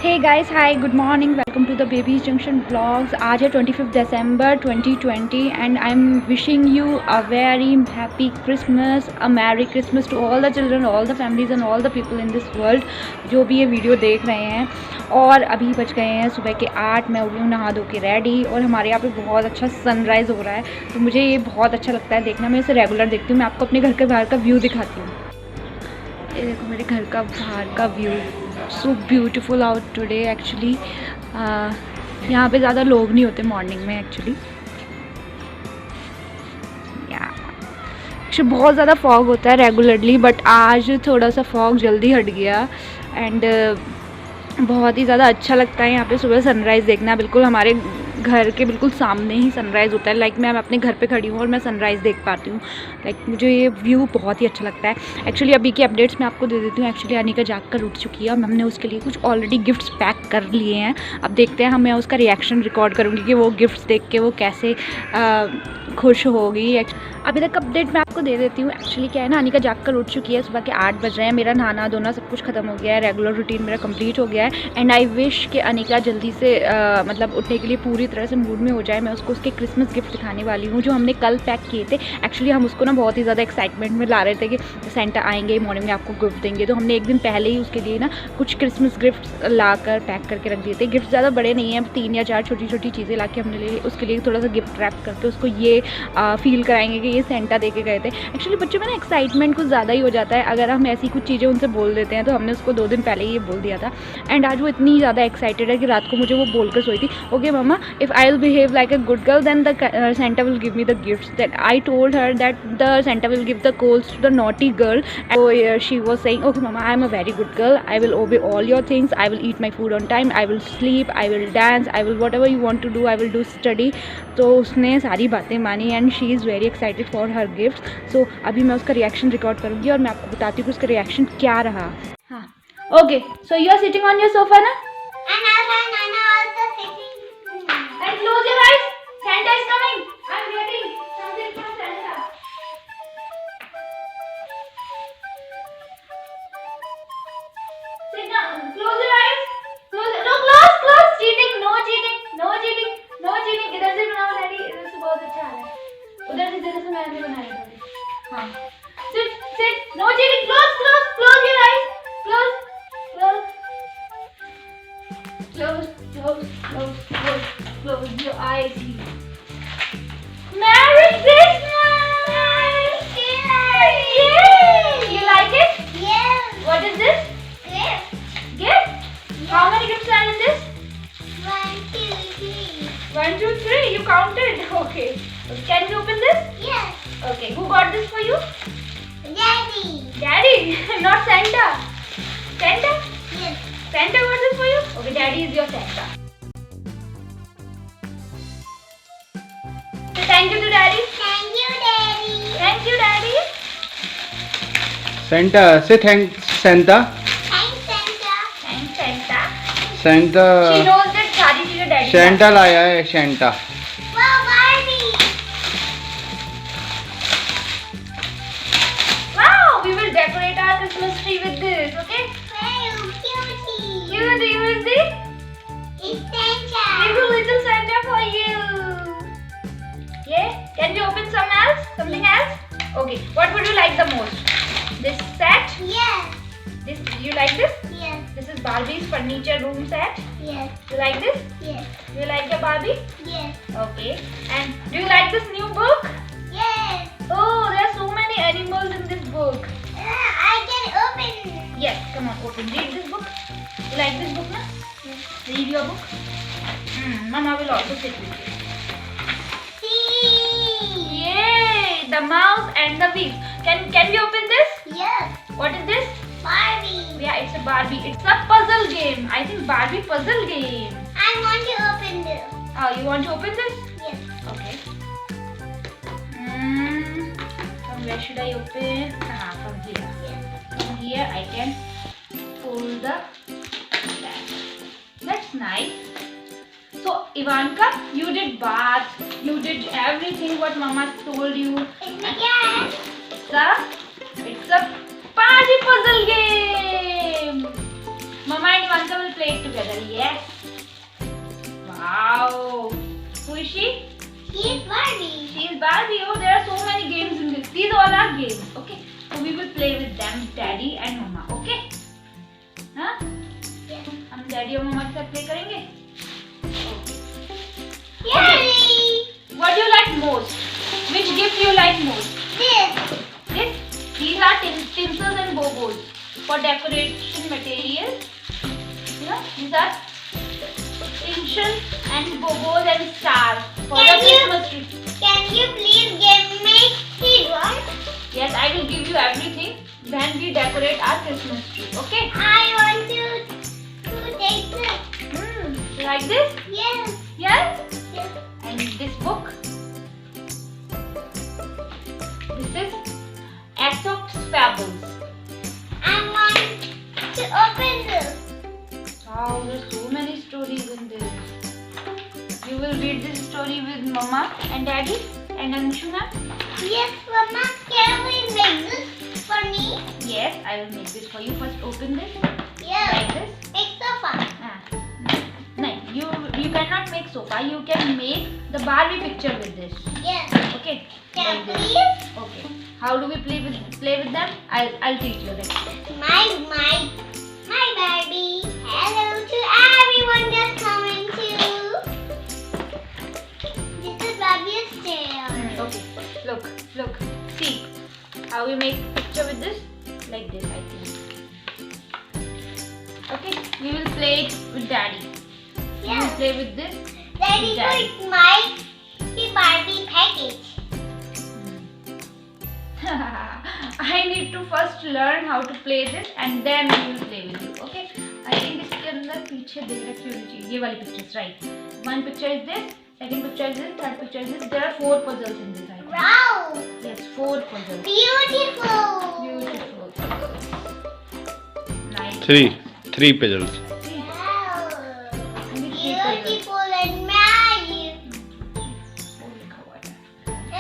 Hey guys, hi, good morning, welcome to the babies junction blogs. आज है 25 दिसंबर 2020 and I am wishing you a very happy Christmas, a merry Christmas to all the children, all the families and all the people in this world जो भी ये video देख रहे हैं। और अभी बज गए हैं सुबह के 8। मैं हो गई हूँ नहा धो के रेडी और हमारे यहाँ पे बहुत अच्छा सनराइज़ हो रहा है, तो मुझे ये बहुत अच्छा लगता है देखना। मैं इसे रेगुलर देखती हूँ। मैं आपको अपने घर के बाहर का व्यू दिखाती हूँ। ये देखो मेरे घर का बाहर का view, so beautiful out today actually. यहाँ पे ज़्यादा लोग नहीं होते मॉर्निंग में एक्चुअली। बहुत ज़्यादा फॉग होता है रेगुलरली, बट आज थोड़ा सा फॉग जल्दी हट गया एंड बहुत ही ज़्यादा अच्छा लगता है यहाँ पे सुबह सनराइज़ देखना। बिल्कुल हमारे घर के बिल्कुल सामने ही सनराइज़ होता है। लाइक मैं अपने घर पे खड़ी हूँ और मैं सनराइज़ देख पाती हूँ। लाइक मुझे ये व्यू बहुत ही अच्छा लगता है। एक्चुअली अभी की अपडेट्स मैं आपको दे देती हूँ। एक्चुअली अनिका जाग कर उठ चुकी है और हमने उसके लिए कुछ ऑलरेडी गिफ्ट्स पैक कर लिए हैं। अब देखते हैं, मैं उसका रिएक्शन रिकॉर्ड करूँगी कि वो गिफ्ट्स देख के वो कैसे खुश होगी। अभी तक अपडेट मैं आपको दे देती हूँ। एक्चुअली क्या है ना, अनिका जाग कर उठ चुकी है, सुबह के 8 बज रहे हैं। मेरा नहाना धोना सब कुछ खत्म हो गया है, रेगुलर रूटीन मेरा कंप्लीट हो गया है एंड आई विश कि अनिका जल्दी से मतलब उठने के लिए पूरी तरह से मूड में हो जाए। मैं उसको उसके क्रिसमस गिफ्ट दिखाने वाली हूँ जो हमने कल पैक किए थे। एक्चुअली हम उसको ना बहुत ही ज़्यादा एक्साइटमेंट में ला रहे थे कि सेंटा आएंगे मॉर्निंग में आपको गिफ्ट देंगे, तो हमने एक दिन पहले ही उसके लिए ना कुछ क्रिसमस गिफ्ट ला कर पैक करके रख दिए थे। गिफ्ट ज़्यादा बड़े नहीं हैं, 3 या 4 छोटी छोटी चीज़ें ला के हमने उसके लिए थोड़ा सा गिफ्ट रैप करके उसको ये फील कराएंगे कि ये सेंटा दे के गए थे। एक्चुअली बच्चों में ना एक्साइटमेंट कुछ ज़्यादा ही हो जाता है अगर हम ऐसी कुछ चीज़ें उनसे बोल देते हैं। तो हमने उसको 2 दिन पहले ही ये बोल दिया था एंड आज वो इतनी ज़्यादा एक्साइटेड है कि रात को मुझे वो बोलकर सोई थी, okay mama, if I will behave like a good girl then the Santa will give me the gifts. That I told her that the Santa will give the coals to the naughty girl. So she was saying, okay mama, I am a very good girl, I will obey all your things, I will eat my food on time, I will sleep, I will dance, I will whatever you want to do, I will do study। तो उसने सारी बातें मानी and she is very excited for her gift. So अभी मैं उसका reaction record करूँगी और मैं आपको बताती हूँ कि उसका रिएक्शन क्या रहा। हाँ, okay, so you are sitting on your sofa ना? And close your eyes. Santa is coming. I'm getting something from Santa. Sit down. Close your eyes. Close. No, close. Cheating. No cheating. No cheating. No cheating. इधर से बनाओ daddy. इधर से बहुत अच्छा आ रहा है. उधर से मैंने बनाया था. हाँ. Sit. No cheating. Close your eyes. Close your eyes. Merry Christmas! Yay! You like it? Yes. What is this? Gift. Gift? Yes. How many gifts are in this? 1, 2, 3. 1, 2, 3. You counted. Okay. Can you open this? Yes. Okay. Who got this for you? Daddy. Daddy. Not Santa. Santa? Yes. Santa got this for you? Okay. Daddy is your Santa. So thank you to Daddy. Thank you, Daddy. Thank you, Daddy. Santa, say thanks, Santa. Thanks, Santa. Thanks, Santa. She Santa, knows that सारी चीजें Daddy Santa लाया है Santa. Wow, Barbie. Wow, we will decorate our Christmas tree with this, okay? Wow, cutie. Here is the It's Santa. little Santa for you. Yeah? Can we open something else? Okay. What would you like the most? This set? Yes. This, you like this? Yes. This is Barbie's furniture room set. Yes. You like this? Yes. You like your Barbie? Yes. Okay. And do you like this new book? Yes. Oh, there are so many animals in this book. I can open. Yes, come on, open. Read this book. You like this book, na? Yes. Read your book. Mama will also sit with you. See. Yay! The mouse and the wheel. Can we open this? Yes. What is this? Barbie. Yeah, it's a Barbie. It's a puzzle game. I think Barbie puzzle game. I want to open this. Oh, you want to open this? Yes. Okay. From where should I open? From here. Yes. From here I can pull the back. That's nice. So Ivanka, you did bath. You did everything what Mama told you. It's again. It's a party puzzle game. Mama and Ivanka will play it together. she? She's Barbie. She is Barbie. Oh, there are so many games in this. These all are games. Okay. So we will play with them, Daddy and Mama. Okay? हाँ? Yes. हम Daddy और Mama के साथ play करेंगे. Yay! What do you like most? Which gift you like most? This. This. These are tinsels and bobos for decoration material. You know, these are tinsels and bobos and stars for the Christmas tree. Can you please give me 3 ones? Yes, I will give you everything when we decorate our Christmas tree. Okay? I want to take this. Like this? Yes. Yes? Yes. And this book. This is Aesop's Fables. I want to open this. Wow, there's so many stories in this. You will read this story with Mama and Daddy and Anshuna? Yes, Mama. Can we make this for me? Yes, I will make this for you. First open this. Yes. Like this. Make sofa. No, you cannot make sofa. You can make the Barbie picture with this. Yes. Okay. Can Like this. please? Okay. How do we play with them? I'll teach you that. My Barbie. Hello to everyone that's coming to. This is Barbie's tail. Okay. Look. See how we make picture with this? Like this, I think. Okay. We will play it with Daddy. We will Yes. play with this. Daddy put my Barbie package. I need to first learn how to play this and then we will play with you. Okay? I think इसके अंदर पीछे देख रखी होनी चाहिए ये वाली pictures, right? One picture is this, second picture is this, third picture is this. There are 4 puzzles in this, I think. Wow. Yes, 4 puzzles. Beautiful. Beautiful. Nice. Three puzzles. Wow. Only 3 puzzles. Beautiful and magic. Oh, look how I-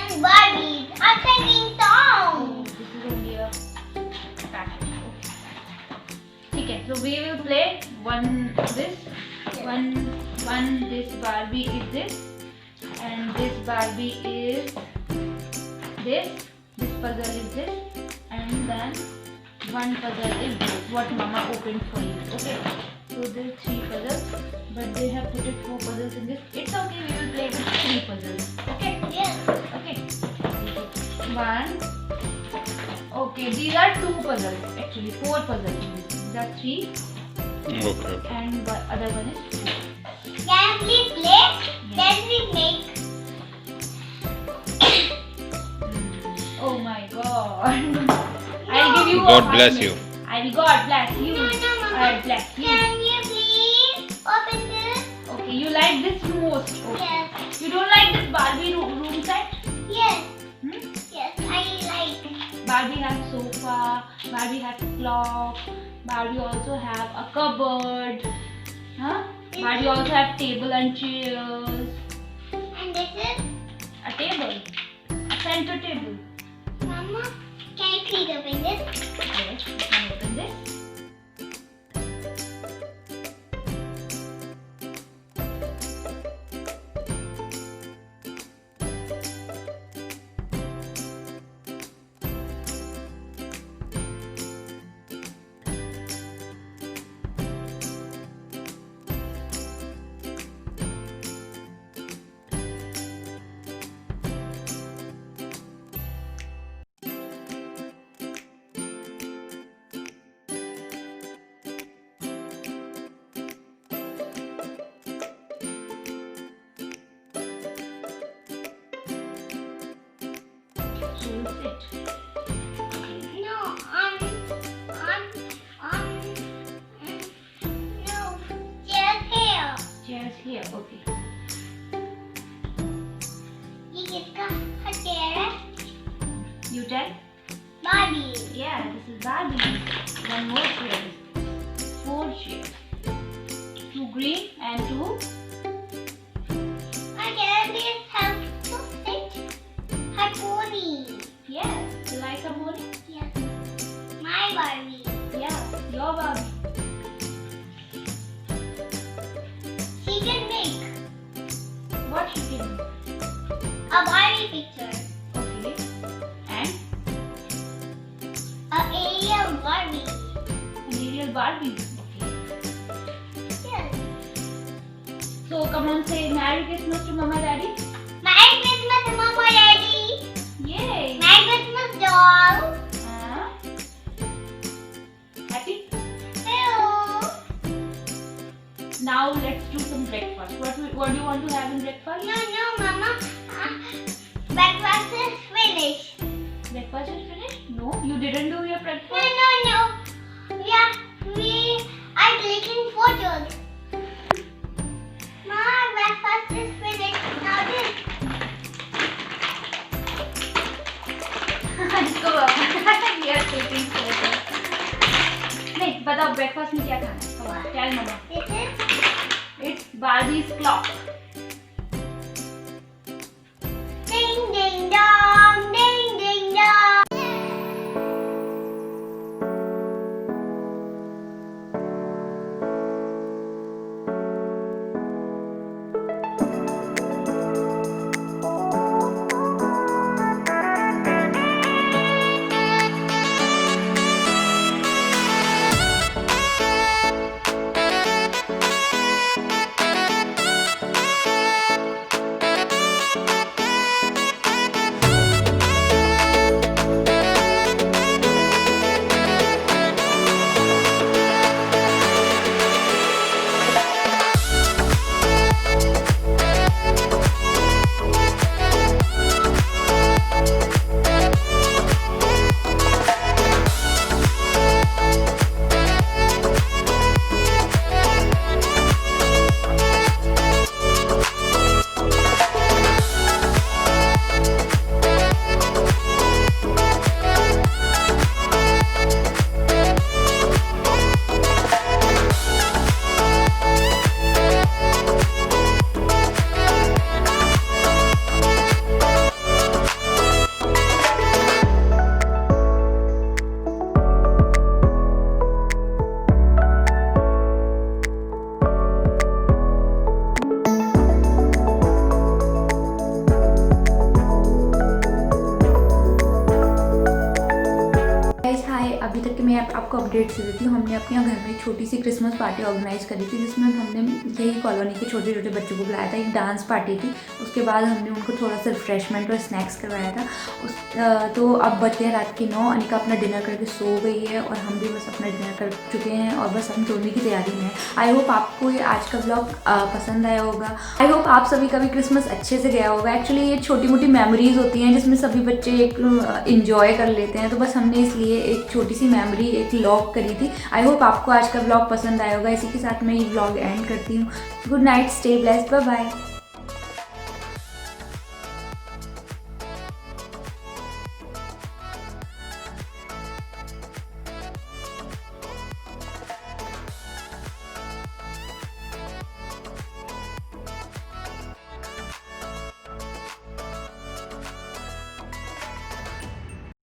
And Barbies are singing songs. Oh, this is only a packet. Okay. Okay, so we will play one this Barbie is this and this Barbie is this puzzle is this and then one puzzle is this what Mama opened for you. Okay, so there are 3 puzzles but they have put it 4 puzzles in this. It's okay, we will play with 3 puzzles. Okay. Yes. Okay. One. Okay, these are 2 puzzles. Actually, 4 puzzles. These are 3, Okay. and the other one is 2. Can we play? Can we make? Oh my God! I'll give you. God a bless minute. you. I will. God bless you. No, Mama. I bless you. Can you please open this? Okay, you like this most. Okay. Yes. You don't like this Barbie room set? Yes. Hmm? Yes. I like. Barbie has sofa. Barbie has clock. Barbie also have a cupboard. Huh? Barbie also have table and chairs. And this is A table. A center table. Mama. Can you please open this? Yes, you can open this. She will sit. No. No. Just here. Chairs here. Okay. ये किसका chair है? You tell? Barbie. Yeah, this is Barbie. One more chair. 4 chairs. 2 green and 2. Okay, please help to sit her pony. Yeah. You like a pony? Yes. My Barbie. Yeah. Your Barbie. She can make. What what you given? A Barbie picture. Okay. And A Ariel Barbie. an Ariel Barbie. Okay. Yes. So come on, say Merry Christmas to Mama Daddy. Merry Christmas, Mama Daddy. Yay. Merry Christmas, doll. Happy? Hello. Now let's do some breakfast. What do you want to have in breakfast? No, Mama. Breakfast is finished. Breakfast is finished? No, you didn't do your breakfast. No. We are taking photos. Mama, breakfast is finished. Now this. इसको we are taking photos. नहीं बताओ breakfast में क्या खाना है? Come on, tell Mama. This is It's Barbie's clock. ding ding dong, ding ding dong. अभी तक की मैं आपको अपडेट्स दे देती हूँ। हमने अपने घर में एक छोटी सी क्रिसमस पार्टी ऑर्गेनाइज करी थी, जिसमें हमने यही कॉलोनी के छोटे छोटे बच्चों को बुलाया था। एक डांस पार्टी थी, उसके बाद हमने उनको थोड़ा सा रिफ्रेशमेंट और स्नैक्स करवाया था। तो अब बजते हैं रात के 9। अनिका अपना डिनर करके सो गई है और हम भी बस अपना डिनर कर चुके हैं और बस हम सोने की तैयारी में हैं। आई होप आपको ये आज का व्लॉग पसंद आया होगा। आई होप आप सभी का भी क्रिसमस अच्छे से गया होगा। एक्चुअली ये छोटी मोटी मेमोरीज होती हैं जिसमें सभी बच्चे एक इंजॉय कर लेते हैं, तो बस हमने इसलिए एक छोटी सी मेमोरी एक व्लॉग करी थी। आई होप आपको आज का व्लॉग पसंद आया होगा। इसी के साथ मैं ये व्लॉग एंड करती हूँ। Good night, stay blessed, bye bye.